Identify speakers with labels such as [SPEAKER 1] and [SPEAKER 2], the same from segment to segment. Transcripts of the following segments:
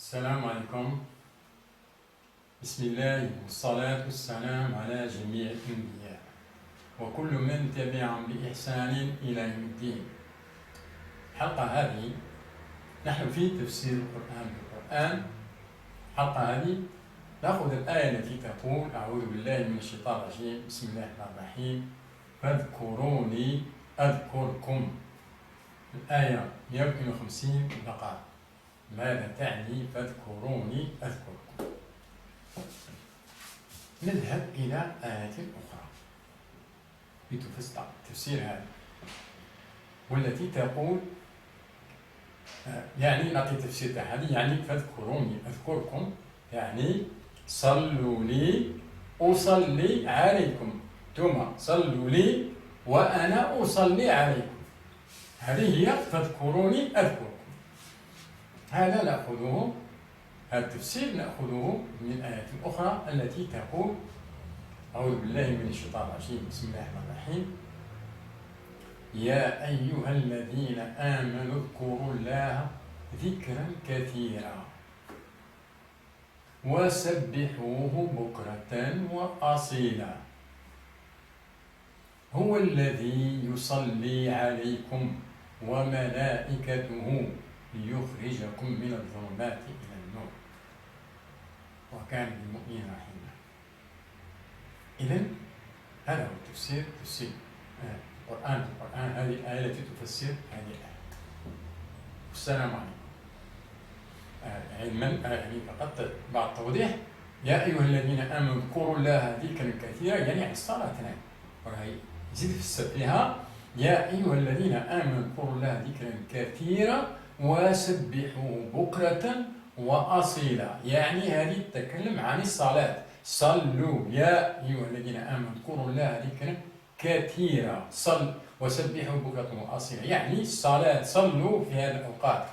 [SPEAKER 1] السلام عليكم. بسم الله والصلاة والسلام على جميع الأنبياء وكل من تبعهم بإحسان إلى يوم الدين. الحلقة هذه نحن في تفسير القرآن بالقرآن. الحلقة هذه نأخذ الآية التي تقول: أعوذ بالله من الشيطان الرجيم، بسم الله الرحمن الرحيم، فاذكروني أذكركم. الآية 152 بقرة. ماذا تعني فاذكروني أذكركم؟ نذهب إلى آية أخرى تفسير هذا، والتي تقول يعني نعطي تفسير هذه، يعني فاذكروني أذكركم، يعني صلوا لي أصلي عليكم، ثم صلوا لي وأنا أصلي عليكم. هذه هي فاذكروني أذكركم. هذا نأخذه، هذا التفسير نأخذه من آية أخرى التي تقول: أعوذ بالله من الشيطان الرجيم، بسم الله الرحمن الرحيم، يا أيها الذين آمنوا اذكروا الله ذكرا كثيرا وسبحوه بكرة وأصيلا هو الذي يصلي عليكم وملائكته ليخرجكم من الظلمات إلى النور وكان بالمؤمنين رحيما. إذن هذا هو تفسير القرآن. هذه الآية التي تفسر هذه الآية. والسلام عليكم. علما يعني فقط بعض توضيح: يا أيها الذين آمنوا اذكروا الله ذكرا كثيرا، يعني الصلاة. يزيد فيها: يا أيها الذين آمنوا اذكروا الله ذكرا كثيرا وسبحوه بكرة وأصيلا، يعني هذه تتكلم عن الصلاة. صلوا يا أيها الذين آمنوا اذكروا الله ذكرا كثيرا وسبحوا بكرة وأصيلا، يعني الصلاة. صلوا في هذه الأوقات.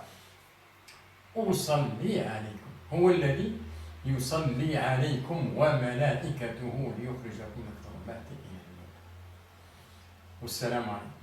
[SPEAKER 1] أصلي عليكم، هو الذي يصلي عليكم وملائكته ليخرجكم من الظلمات إلى النور. والسلام عليكم.